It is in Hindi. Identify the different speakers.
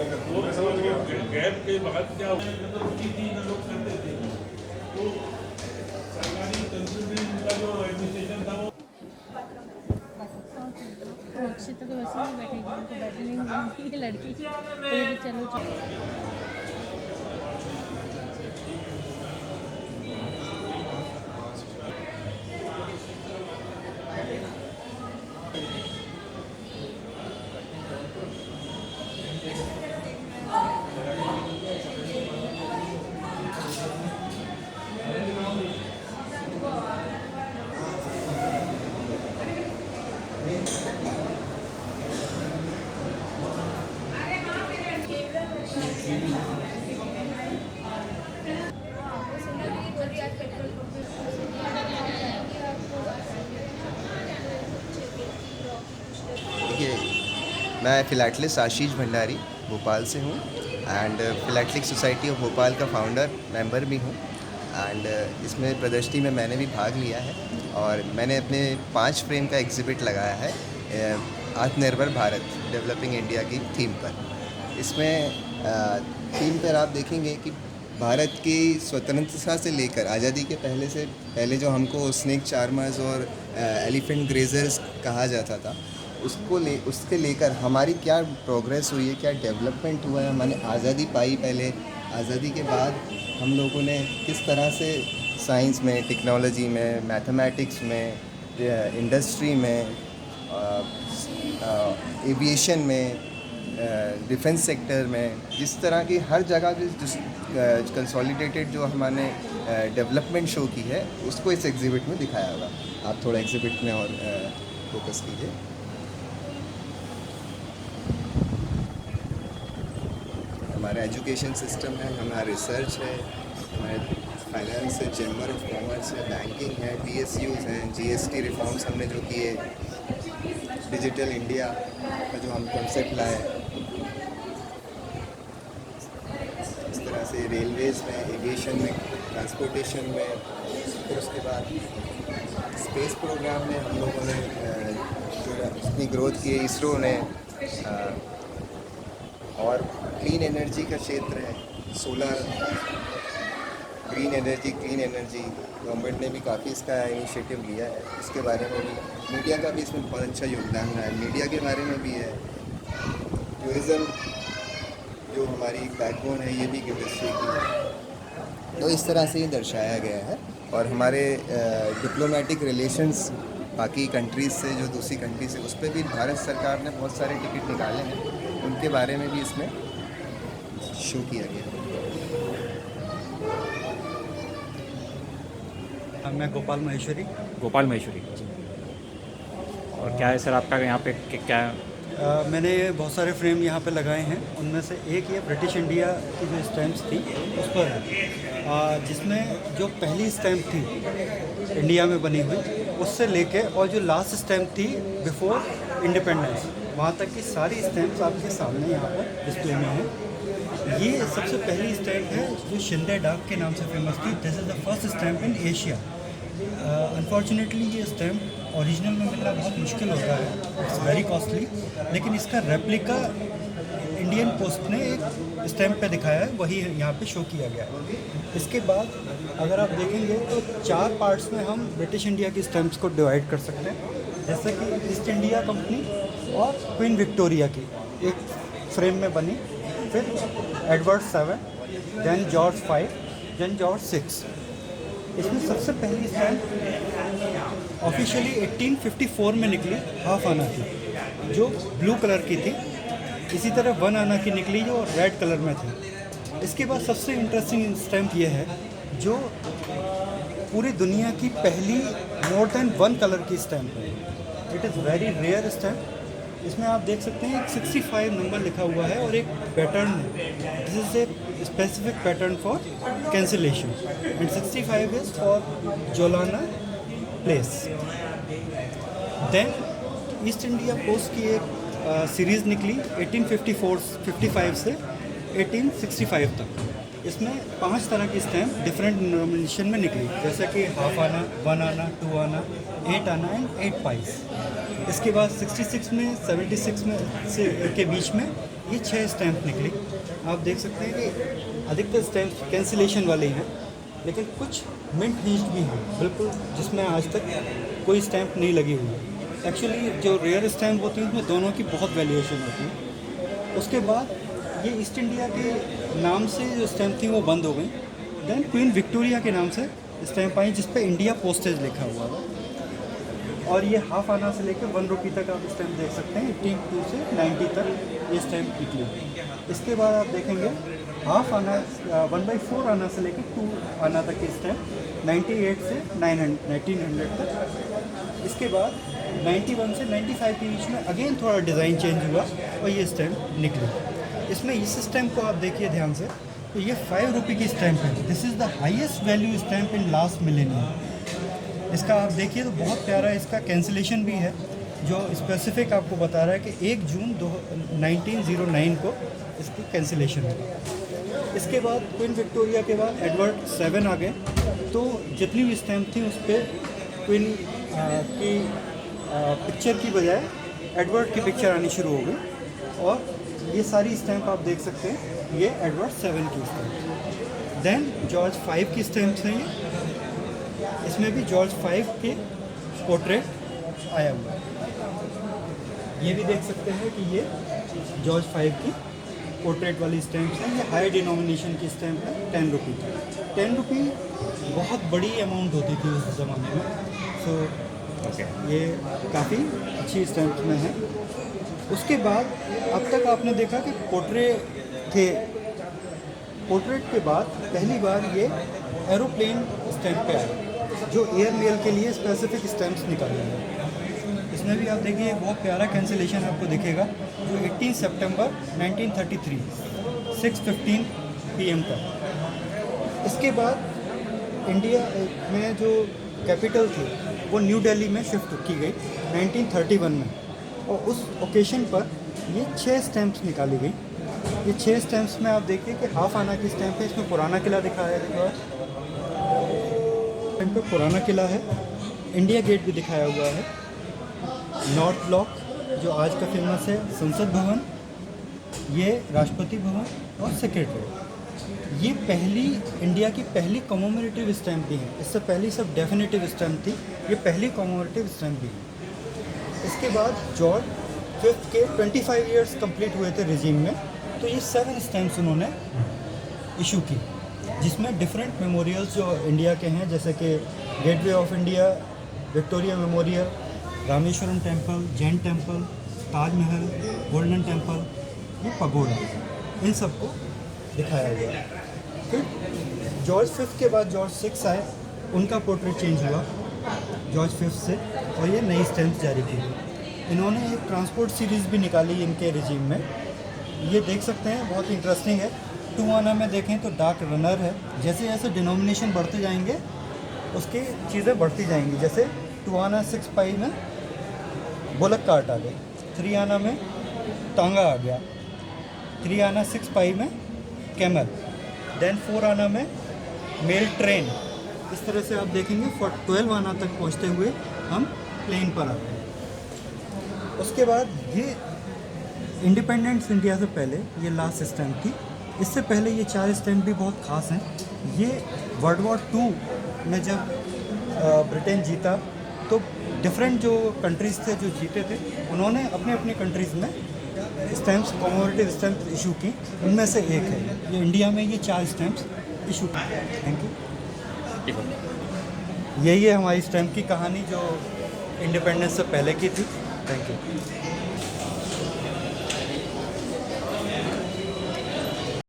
Speaker 1: वो समझ गए गैप के बाद क्या मतलब चीज़ लोग करते थे तो सरकारी कंसल्टेंट का जो एडमिनिस्ट्रेशन था वो
Speaker 2: अच्छे तो वैसे ही बैठेगी, उनको बैठने नहीं मिलती है लड़की, तो ये भी चलो
Speaker 3: देखिए, मैं फ़िलैटलिस्ट आशीष भंडारी भोपाल से हूँ एंड फ़िलैटलिक सोसाइटी ऑफ भोपाल का फाउंडर मेंबर भी हूँ एंड इसमें प्रदर्शनी में मैंने भी भाग लिया है और मैंने अपने 5 फ्रेम का एग्ज़िबिट लगाया है आत्मनिर्भर भारत डेवलपिंग इंडिया की थीम पर। इसमें थीम पर आप देखेंगे कि भारत की स्वतंत्रता से लेकर आज़ादी के पहले जो हमको स्नेक चार्मर्स और एलिफेंट ग्रेजर्स कहा जाता था, उसके लेकर हमारी क्या प्रोग्रेस हुई है, क्या डेवलपमेंट हुआ है, हमने आज़ादी पाई पहले, आज़ादी के बाद हम लोगों ने किस तरह से साइंस में, टेक्नोलॉजी में, मैथमेटिक्स में, इंडस्ट्री में, एविएशन में, डिफेंस सेक्टर में, जिस तरह की हर जगह की जिस कंसोलिडेटेड जो हमने डेवलपमेंट शो की है उसको इस एग्ज़िबिट में दिखाया होगा। आप थोड़ा एग्ज़िबिट में और फोकस कीजिए। हमारा एजुकेशन सिस्टम है, हमारा रिसर्च है, हमारे फाइनेंस है, चैम्बर ऑफ कॉमर्स है, बैंकिंग है, PSUs हैं, GST रिफॉर्म्स हमने जो किए, डिजिटल इंडिया का जो हम कॉन्सेप्ट लाए, इस तरह से रेलवेज़ में, एविएशन में, ट्रांसपोर्टेशन में, फिर उसके बाद स्पेस प्रोग्राम में हम लोगों ने जो इतनी ग्रोथ की है, इसरो ने, और क्लीन एनर्जी का क्षेत्र है, सोलर, ग्रीन एनर्जी गवर्नमेंट ने भी काफ़ी इसका इनिशिएटिव लिया है। इसके बारे में भी मीडिया का भी इसमें बहुत अच्छा योगदान रहा है, मीडिया के बारे में भी है। टूरिज़्म जो हमारी बैकबोन है, ये भी इंडस्ट्री की है। तो इस तरह से ये दर्शाया गया है और हमारे डिप्लोमेटिक रिलेशंस बाकी कंट्रीज़ से, जो दूसरी कंट्री से, उस पर भी भारत सरकार ने बहुत सारे टिकट निकाले हैं, उनके बारे में भी इसमें शो किया गया है।
Speaker 4: मैं गोपाल माहेश्वरी।
Speaker 5: और क्या है सर आपका यहाँ पे क्या
Speaker 4: मैंने बहुत सारे फ्रेम यहाँ पे लगाए हैं, उनमें से एक ये ब्रिटिश इंडिया की जो स्टैम्प्स थी उस पर है, जिसमें जो पहली स्टैम्प थी इंडिया में बनी हुई उससे लेके और जो लास्ट स्टैम्प थी बिफोर इंडिपेंडेंस, वहाँ तक की सारी स्टैम्प्स आपके सामने यहाँ पर डिस्प्ले में हैं। ये सबसे पहली स्टैम्प है जो शिंदे डाक के नाम से फेमस थी। This is the first stamp in Asia. Unfortunately ये स्टैम्प ओरिजिनल में मिलना बहुत मुश्किल होता है, इट्स वेरी कॉस्टली, लेकिन इसका रेप्लिका इंडियन पोस्ट ने एक स्टैम्प पे दिखाया है, वही यहाँ पे शो किया गया है। इसके बाद अगर आप देखेंगे तो 4 पार्ट्स में हम ब्रिटिश इंडिया की स्टैम्प्स को डिवाइड कर सकते हैं, जैसे कि ईस्ट इंडिया कंपनी और क्वीन विक्टोरिया की एक फ्रेम में बनी, फिर Edward 7, then George 5, then George 6। इसमें सबसे पहली स्टैम्प ऑफिशियली 1854 में निकली, हाफ आना की, जो ब्लू कलर की थी। इसी तरह 1 आना की निकली जो रेड कलर में थी। इसके बाद सबसे इंटरेस्टिंग स्टैम्प ये है जो पूरी दुनिया की पहली मोर देन 1 कलर की स्टैम्प है। It is very rare stamp. इसमें आप देख सकते हैं एक 65 नंबर लिखा हुआ है और एक पैटर्न है, this is a specific pattern for cancellation and 65 is for जोलाना place. Then East India post की एक सीरीज़ निकली 1855 से 1865 तक। इसमें 5 तरह की स्टैम्प डिफरेंट डिनोमिनेशन में निकली, जैसे कि हाफ आना, 1 आना, 2 आना, 8 आना एंड 8 पाइस। इसके बाद 66 में 76 में से के बीच में ये 6 स्टैम्प निकली। आप देख सकते हैं कि अधिकतर स्टैम्प कैंसिलेशन वाले हैं, लेकिन कुछ मिंट हिस्ड भी हैं बिल्कुल, जिसमें आज तक कोई स्टैम्प नहीं लगी हुई है। एक्चुअली जो रेयर स्टैम्प होती हैं उसमें दोनों की बहुत वैल्यूएशन होती है। उसके बाद ये ईस्ट इंडिया के नाम से जो स्टैम्प थी वो बंद हो गई। देन क्वीन विक्टोरिया के नाम से स्टैम्प आई, जिस पे इंडिया पोस्टेज लिखा हुआ था। और ये हाफ आना से लेकर 1 रुपये तक आप स्टैम्प देख सकते हैं। 82 से 90 तक ये स्टैम्प निकली। इसके बाद आप देखेंगे हाफ आना 1/4 आना से लेकर 2 आना तक की स्टैम्प 98 से 1900 तक। इसके बाद 91 से 95 के बीच में अगेन थोड़ा डिज़ाइन चेंज हुआ और ये स्टैम्प निकली। इसमें इस स्टैम्प को आप देखिए ध्यान से, तो ये 5 रुपये की स्टैम्प है। This is the highest value stamp in last millennium. इसका आप देखिए तो बहुत प्यारा इसका कैंसिलेशन भी है, जो स्पेसिफिक आपको बता रहा है कि 1 जून 1909 को इसकी कैंसिलेशन होगा। इसके बाद क्वीन विक्टोरिया के बाद एडवर्ड 7 आ गए, तो जितनी भी स्टैम्प थी उस पर क्वीन की पिक्चर की बजाय एडवर्ड की पिक्चर आनी शुरू हो गई। और ये सारी स्टैम्प आप देख सकते हैं, ये एडवर्ड 7 की स्टैम्प। देन जॉर्ज 5 की स्टैम्प्स हैं ये। इसमें भी जॉर्ज 5 के पोर्ट्रेट आया हुआ है। ये भी देख सकते हैं कि ये जॉर्ज 5 की पोर्ट्रेट वाली स्टैम्प्स हैं। ये हाई डिनोमिनेशन की स्टैम्प है, 10 रुपये की। 10 रुपये बहुत बड़ी अमाउंट होती थी उस ज़माने में। सो ये काफ़ी अच्छी स्टैम्प्स में है। उसके बाद अब तक आपने देखा कि पोर्ट्रेट थे। पोर्ट्रेट के बाद पहली बार ये एरोप्लेन स्टैम्प पे आया, जो एयर मेल के लिए स्पेसिफिक स्टैम्प्स निकाले हैं। इसमें भी आप देखिए बहुत प्यारा कैंसिलेशन आपको दिखेगा, जो 18 सितंबर 1933 6:15 PM तक। इसके बाद इंडिया में जो कैपिटल थी वो न्यू दिल्ली में शिफ्ट की गई 1931 में, और उस ओकेशन पर ये 6 स्टैम्प्स निकाली गई। ये 6 स्टैम्प्स में आप देखिए कि हाफ आना की स्टैम्प है, इसमें पुराना किला दिखाया गया है, पे पुराना किला है, इंडिया गेट भी दिखाया हुआ है, नॉर्थ ब्लॉक जो आज का फेमस है, संसद भवन, ये राष्ट्रपति भवन और सेक्रेटरी। ये पहली इंडिया की पहली कॉमेमोरेटिव स्टैम्प भी है। इससे पहली सब डेफिनेटिव स्टैम्प थी, ये पहली कॉमेमोरेटिव स्टैम्प भी है। इसके बाद जॉर्ज 5 के 25 ईयर्स कंप्लीट हुए थे रिजीम में, तो ये 7 स्टैम्प्स उन्होंने इशू की, जिसमें डिफरेंट मेमोरियल्स जो इंडिया के हैं, जैसे कि gateway of India, Victoria memorial, Rameswaram temple, Jain temple, Taj Mahal, golden temple, ये पगोड़ा, इन सबको दिखाया गया। फिर जॉर्ज 5 के बाद जॉर्ज 6 आए, उनका पोर्ट्रेट चेंज हुआ जॉर्ज 5 से, और ये नई स्टैम्प जारी की। इन्होंने एक ट्रांसपोर्ट सीरीज़ भी निकाली इनके रिजीम में, ये देख सकते हैं, बहुत इंटरेस्टिंग है। 2 आना में देखें तो डार्क रनर है। जैसे जैसे डिनोमिनेशन बढ़ते जाएंगे उसकी चीज़ें बढ़ती जाएंगी। जैसे 2 आना 6 पाई में बुलक कार्ट आ गई, 3 आना में टांगा आ गया, 3 आना 6 पाई में कैमल, देन 4 आना में मेल ट्रेन। इस तरह से आप देखेंगे 12 आना तक पहुंचते हुए हम प्लेन पर आते हैं। उसके बाद ये इंडिपेंडेंस इंडिया से पहले ये लास्ट स्टैम्प थी। इससे पहले ये 4 स्टैम्प भी बहुत ख़ास हैं। ये वर्ल्ड वॉर 2 में जब ब्रिटेन जीता तो डिफरेंट जो कंट्रीज़ थे जो जीते थे, उन्होंने अपने अपने कंट्रीज़ में स्टैम्प्स, कॉमेमोरेटिव स्टैम्प इशू की। उनमें से एक है ये इंडिया में, ये 4 स्टैम्प्स इशू की। Thank you. यही है हमारी स्टैम्प की कहानी जो इंडिपेंडेंस से पहले की थी। Thank you.